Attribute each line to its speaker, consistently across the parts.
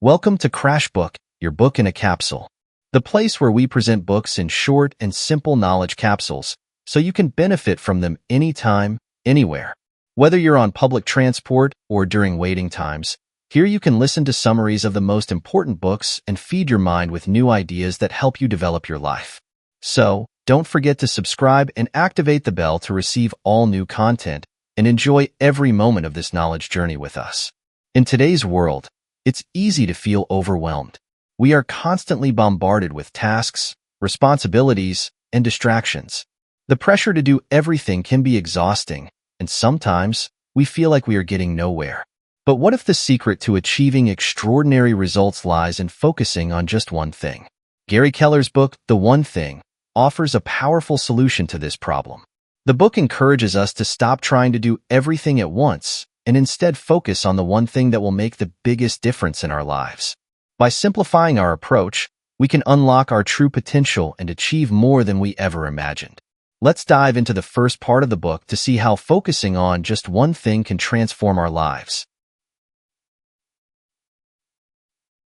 Speaker 1: Welcome to Crash Book, your book in a capsule. The place where we present books in short and simple knowledge capsules, so you can benefit from them anytime, anywhere. Whether you're on public transport or during waiting times, here you can listen to summaries of the most important books and feed your mind with new ideas that help you develop your life. So, don't forget to subscribe and activate the bell to receive all new content and enjoy every moment of this knowledge journey with us. In today's world, it's easy to feel overwhelmed. We are constantly bombarded with tasks, responsibilities, and distractions. The pressure to do everything can be exhausting, and sometimes we feel like we are getting nowhere. But what if the secret to achieving extraordinary results lies in focusing on just one thing? Gary Keller's book, The One Thing, offers a powerful solution to this problem. The book encourages us to stop trying to do everything at once and instead focus on the one thing that will make the biggest difference in our lives. By simplifying our approach, we can unlock our true potential and achieve more than we ever imagined. Let's dive into the first part of the book to see how focusing on just one thing can transform our lives.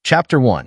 Speaker 1: Chapter 1.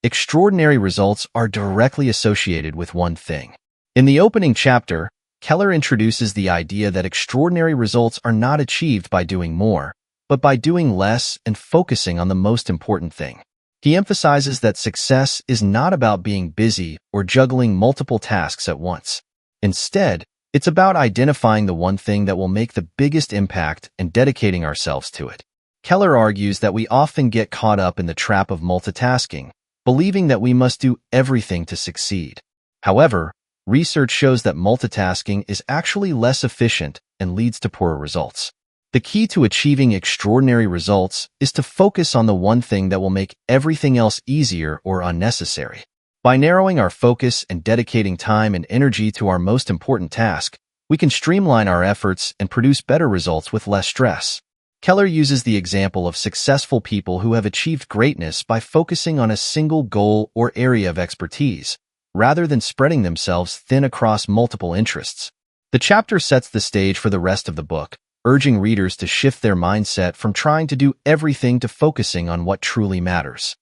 Speaker 1: Extraordinary results are directly associated with one thing. In the opening chapter, Keller introduces the idea that extraordinary results are not achieved by doing more, but by doing less and focusing on the most important thing. He emphasizes that success is not about being busy or juggling multiple tasks at once. Instead, it's about identifying the one thing that will make the biggest impact and dedicating ourselves to it. Keller argues that we often get caught up in the trap of multitasking, believing that we must do everything to succeed. However, research shows that multitasking is actually less efficient and leads to poorer results. The key to achieving extraordinary results is to focus on the one thing that will make everything else easier or unnecessary. By narrowing our focus and dedicating time and energy to our most important task, we can streamline our efforts and produce better results with less stress. Keller uses the example of successful people who have achieved greatness by focusing on a single goal or area of expertise, rather than spreading themselves thin across multiple interests. The chapter sets the stage for the rest of the book, urging readers to shift their mindset from trying to do everything to focusing on what truly matters.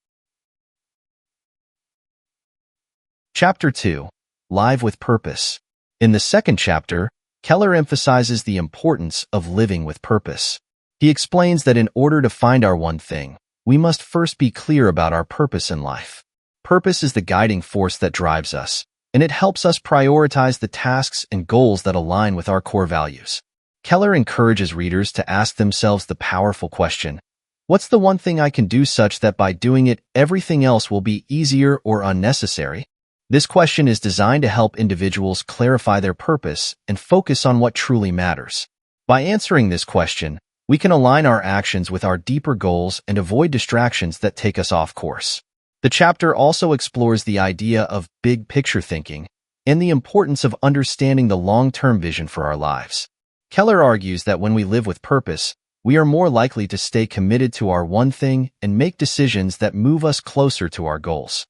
Speaker 1: Chapter 2. Live with Purpose. In the second chapter, Keller emphasizes the importance of living with purpose. He explains that in order to find our one thing, we must first be clear about our purpose in life. Purpose is the guiding force that drives us, and it helps us prioritize the tasks and goals that align with our core values. Keller encourages readers to ask themselves the powerful question, what's the one thing I can do such that by doing it, everything else will be easier or unnecessary? This question is designed to help individuals clarify their purpose and focus on what truly matters. By answering this question, we can align our actions with our deeper goals and avoid distractions that take us off course. The chapter also explores the idea of big picture thinking and the importance of understanding the long-term vision for our lives. Keller argues that when we live with purpose, we are more likely to stay committed to our one thing and make decisions that move us closer to our goals.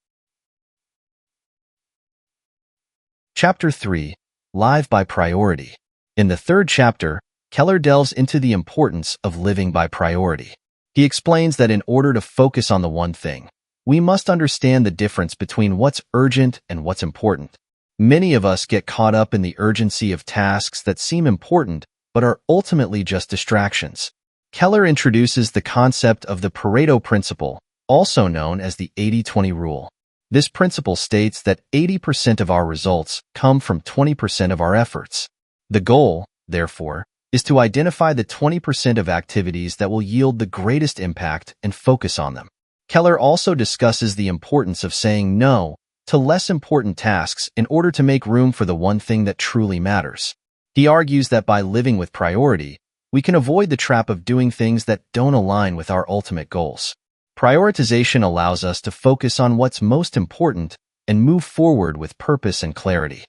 Speaker 1: Chapter 3. Live by Priority. In the third chapter, Keller delves into the importance of living by priority. He explains that in order to focus on the one thing, we must understand the difference between what's urgent and what's important. Many of us get caught up in the urgency of tasks that seem important but are ultimately just distractions. Keller introduces the concept of the Pareto principle, also known as the 80-20 rule. This principle states that 80% of our results come from 20% of our efforts. The goal, therefore, is to identify the 20% of activities that will yield the greatest impact and focus on them. Keller also discusses the importance of saying no to less important tasks in order to make room for the one thing that truly matters. He argues that by living with priority, we can avoid the trap of doing things that don't align with our ultimate goals. Prioritization allows us to focus on what's most important and move forward with purpose and clarity.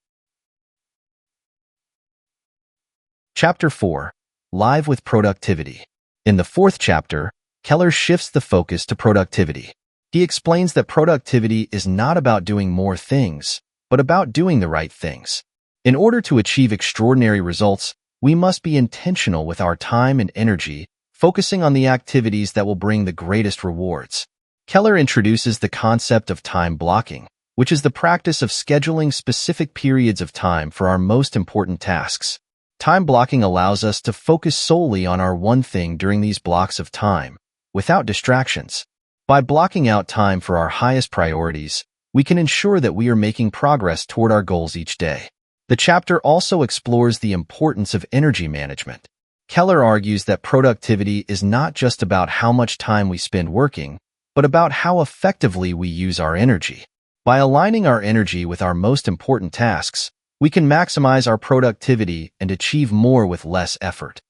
Speaker 1: Chapter 4. Live with Productivity. In the fourth chapter, Keller shifts the focus to productivity. He explains that productivity is not about doing more things, but about doing the right things. In order to achieve extraordinary results, we must be intentional with our time and energy, focusing on the activities that will bring the greatest rewards. Keller introduces the concept of time blocking, which is the practice of scheduling specific periods of time for our most important tasks. Time blocking allows us to focus solely on our one thing during these blocks of time, without distractions. By blocking out time for our highest priorities, we can ensure that we are making progress toward our goals each day. The chapter also explores the importance of energy management. Keller argues that productivity is not just about how much time we spend working, but about how effectively we use our energy. By aligning our energy with our most important tasks, we can maximize our productivity and achieve more with less effort.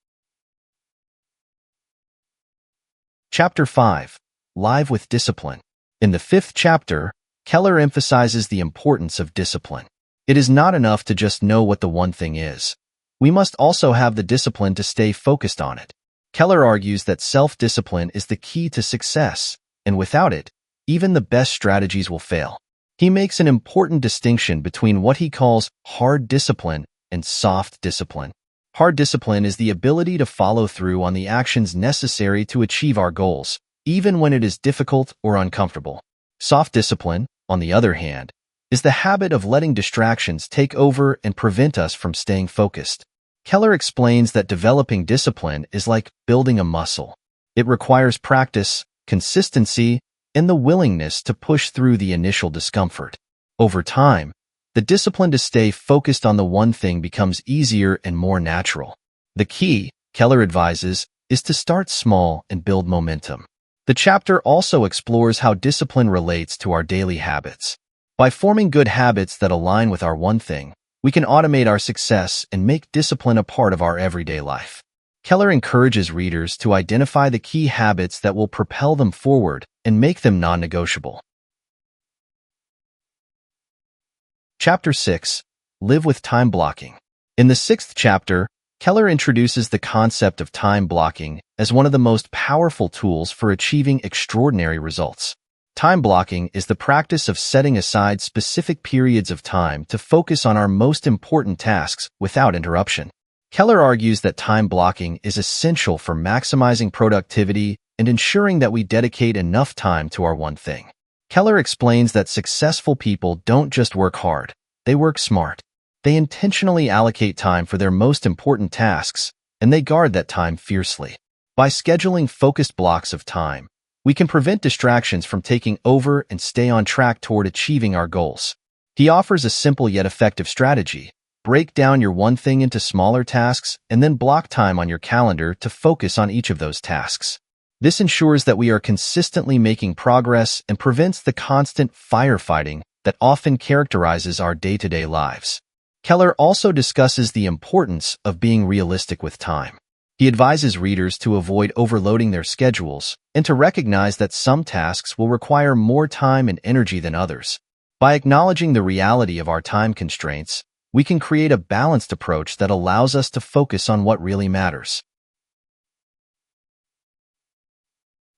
Speaker 1: Chapter 5. Live with Discipline. In the 5th chapter, Keller emphasizes the importance of discipline. It is not enough to just know what the one thing is. We must also have the discipline to stay focused on it. Keller argues that self-discipline is the key to success, and without it, even the best strategies will fail. He makes an important distinction between what he calls hard discipline and soft discipline. Hard discipline is the ability to follow through on the actions necessary to achieve our goals, even when it is difficult or uncomfortable. Soft discipline, on the other hand, is the habit of letting distractions take over and prevent us from staying focused. Keller explains that developing discipline is like building a muscle. It requires practice, consistency, and the willingness to push through the initial discomfort. Over time, the discipline to stay focused on the one thing becomes easier and more natural. The key, Keller advises, is to start small and build momentum. The chapter also explores how discipline relates to our daily habits. By forming good habits that align with our one thing, we can automate our success and make discipline a part of our everyday life. Keller encourages readers to identify the key habits that will propel them forward and make them non-negotiable. Chapter 6. Live with Time Blocking. In the 6th chapter, Keller introduces the concept of time blocking as one of the most powerful tools for achieving extraordinary results. Time blocking is the practice of setting aside specific periods of time to focus on our most important tasks without interruption. Keller argues that time blocking is essential for maximizing productivity and ensuring that we dedicate enough time to our one thing. Keller explains that successful people don't just work hard, they work smart. They intentionally allocate time for their most important tasks, and they guard that time fiercely. By scheduling focused blocks of time, we can prevent distractions from taking over and stay on track toward achieving our goals. He offers a simple yet effective strategy. Break down your one thing into smaller tasks and then block time on your calendar to focus on each of those tasks. This ensures that we are consistently making progress and prevents the constant firefighting that often characterizes our day-to-day lives. Keller also discusses the importance of being realistic with time. He advises readers to avoid overloading their schedules and to recognize that some tasks will require more time and energy than others. By acknowledging the reality of our time constraints, we can create a balanced approach that allows us to focus on what really matters.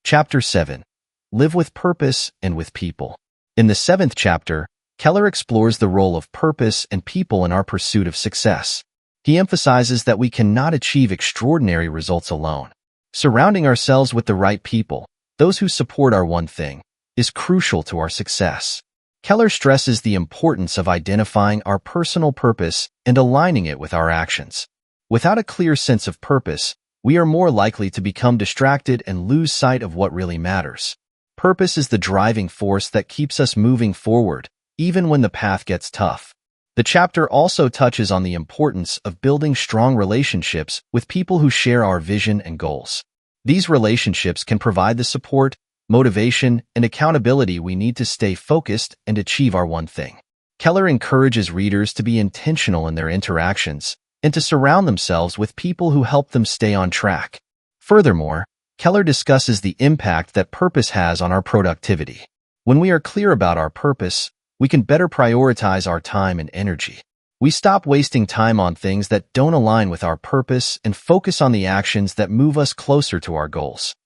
Speaker 1: Chapter 7. Live with Purpose and with People. In the 7th chapter, Keller explores the role of purpose and people in our pursuit of success. He emphasizes that we cannot achieve extraordinary results alone. Surrounding ourselves with the right people, those who support our one thing, is crucial to our success. Keller stresses the importance of identifying our personal purpose and aligning it with our actions. Without a clear sense of purpose, we are more likely to become distracted and lose sight of what really matters. Purpose is the driving force that keeps us moving forward, even when the path gets tough. The chapter also touches on the importance of building strong relationships with people who share our vision and goals. These relationships can provide the support, motivation, and accountability we need to stay focused and achieve our one thing. Keller encourages readers to be intentional in their interactions and to surround themselves with people who help them stay on track. Furthermore, Keller discusses the impact that purpose has on our productivity. When we are clear about our purpose, we can better prioritize our time and energy. We stop wasting time on things that don't align with our purpose and focus on the actions that move us closer to our goals.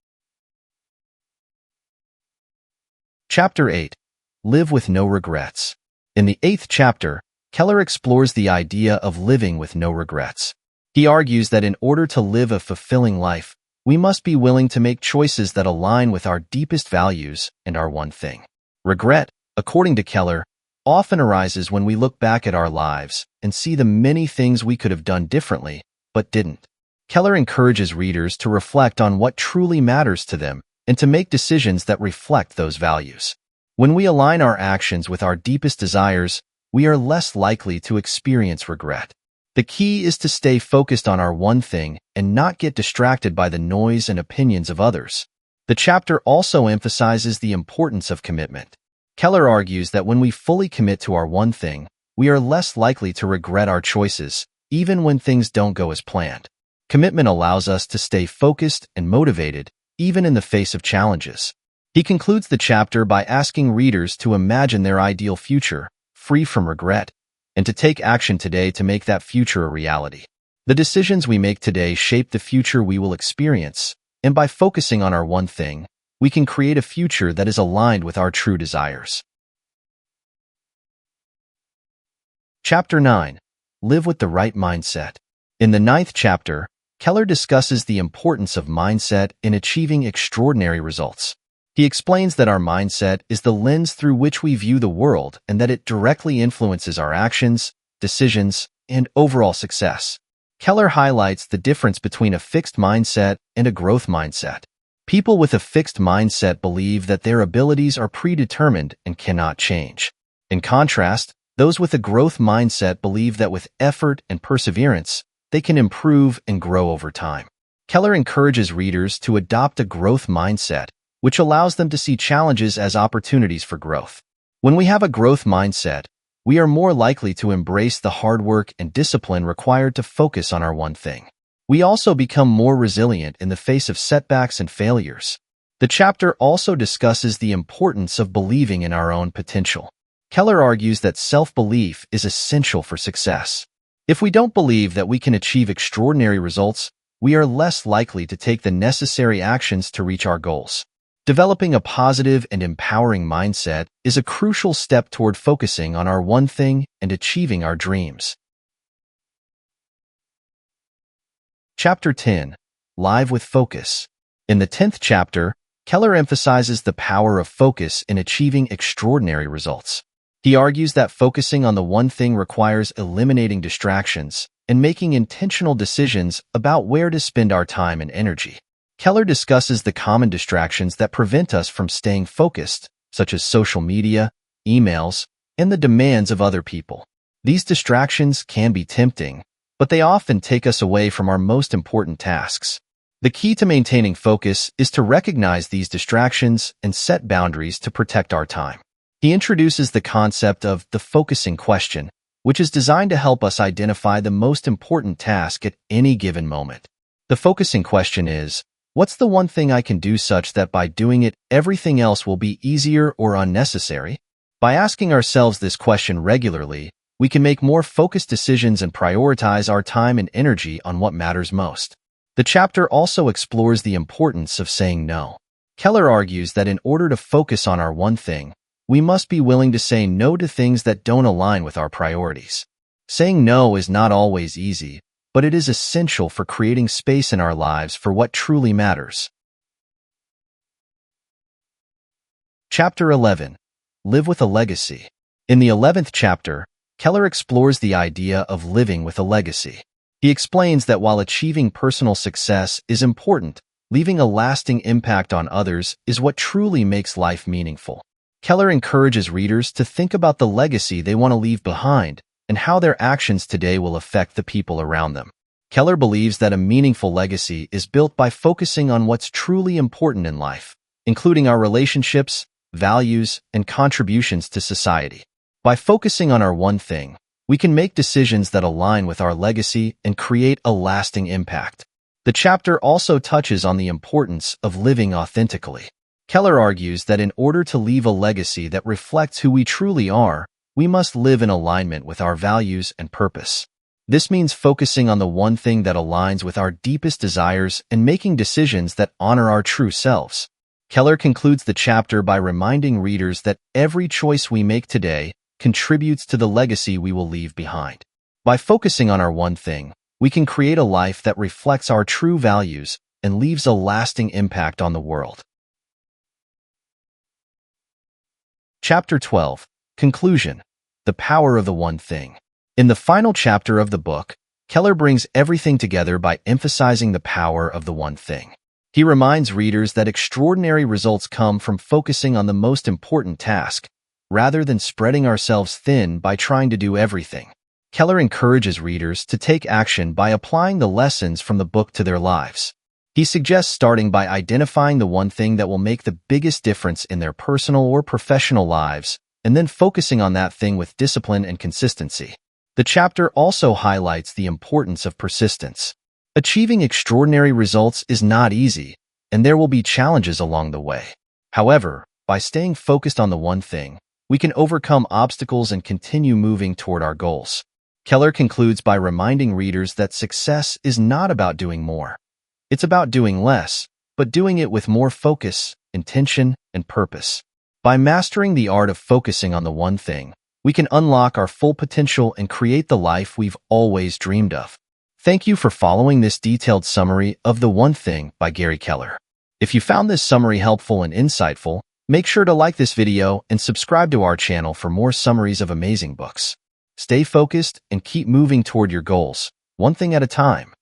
Speaker 1: Chapter 8. Live with No Regrets. In the 8th chapter, Keller explores the idea of living with no regrets. He argues that in order to live a fulfilling life, we must be willing to make choices that align with our deepest values and our one thing. Regret, according to Keller, often arises when we look back at our lives and see the many things we could have done differently, but didn't. Keller encourages readers to reflect on what truly matters to them and to make decisions that reflect those values. When we align our actions with our deepest desires, we are less likely to experience regret. The key is to stay focused on our one thing and not get distracted by the noise and opinions of others. The chapter also emphasizes the importance of commitment. Keller argues that when we fully commit to our one thing, we are less likely to regret our choices, even when things don't go as planned. Commitment allows us to stay focused and motivated, even in the face of challenges. He concludes the chapter by asking readers to imagine their ideal future, free from regret, and to take action today to make that future a reality. The decisions we make today shape the future we will experience, and by focusing on our one thing, we can create a future that is aligned with our true desires. Chapter 9. Live with the right mindset. In the 9th chapter, Keller discusses the importance of mindset in achieving extraordinary results. He explains that our mindset is the lens through which we view the world and that it directly influences our actions, decisions, and overall success. Keller highlights the difference between a fixed mindset and a growth mindset. People with a fixed mindset believe that their abilities are predetermined and cannot change. In contrast, those with a growth mindset believe that with effort and perseverance, they can improve and grow over time. Keller encourages readers to adopt a growth mindset, which allows them to see challenges as opportunities for growth. When we have a growth mindset, we are more likely to embrace the hard work and discipline required to focus on our one thing. We also become more resilient in the face of setbacks and failures. The chapter also discusses the importance of believing in our own potential. Keller argues that self-belief is essential for success. If we don't believe that we can achieve extraordinary results, we are less likely to take the necessary actions to reach our goals. Developing a positive and empowering mindset is a crucial step toward focusing on our one thing and achieving our dreams. Chapter 10. Live with Focus. In the 10th chapter, Keller emphasizes the power of focus in achieving extraordinary results. He argues that focusing on the one thing requires eliminating distractions and making intentional decisions about where to spend our time and energy. Keller discusses the common distractions that prevent us from staying focused, such as social media, emails, and the demands of other people. These distractions can be tempting, but they often take us away from our most important tasks. The key to maintaining focus is to recognize these distractions and set boundaries to protect our time. He introduces the concept of the focusing question, which is designed to help us identify the most important task at any given moment. The focusing question is, what's the one thing I can do such that by doing it, everything else will be easier or unnecessary? By asking ourselves this question regularly, we can make more focused decisions and prioritize our time and energy on what matters most. The chapter also explores the importance of saying no. Keller argues that in order to focus on our one thing, we must be willing to say no to things that don't align with our priorities. Saying no is not always easy, but it is essential for creating space in our lives for what truly matters. Chapter 11. Live with a Legacy. In the 11th chapter, Keller explores the idea of living with a legacy. He explains that while achieving personal success is important, leaving a lasting impact on others is what truly makes life meaningful. Keller encourages readers to think about the legacy they want to leave behind and how their actions today will affect the people around them. Keller believes that a meaningful legacy is built by focusing on what's truly important in life, including our relationships, values, and contributions to society. By focusing on our one thing, we can make decisions that align with our legacy and create a lasting impact. The chapter also touches on the importance of living authentically. Keller argues that in order to leave a legacy that reflects who we truly are, we must live in alignment with our values and purpose. This means focusing on the one thing that aligns with our deepest desires and making decisions that honor our true selves. Keller concludes the chapter by reminding readers that every choice we make today contributes to the legacy we will leave behind. By focusing on our one thing, we can create a life that reflects our true values and leaves a lasting impact on the world. Chapter 12. Conclusion. The Power of the One Thing. In the final chapter of the book, Keller brings everything together by emphasizing the power of the one thing. He reminds readers that extraordinary results come from focusing on the most important task, rather than spreading ourselves thin by trying to do everything. Keller encourages readers to take action by applying the lessons from the book to their lives. He suggests starting by identifying the one thing that will make the biggest difference in their personal or professional lives, and then focusing on that thing with discipline and consistency. The chapter also highlights the importance of persistence. Achieving extraordinary results is not easy, and there will be challenges along the way. However, by staying focused on the one thing, we can overcome obstacles and continue moving toward our goals. Keller concludes by reminding readers that success is not about doing more. It's about doing less, but doing it with more focus, intention, and purpose. By mastering the art of focusing on the one thing, we can unlock our full potential and create the life we've always dreamed of. Thank you for following this detailed summary of The One Thing by Gary Keller. If you found this summary helpful and insightful, make sure to like this video and subscribe to our channel for more summaries of amazing books. Stay focused and keep moving toward your goals, one thing at a time.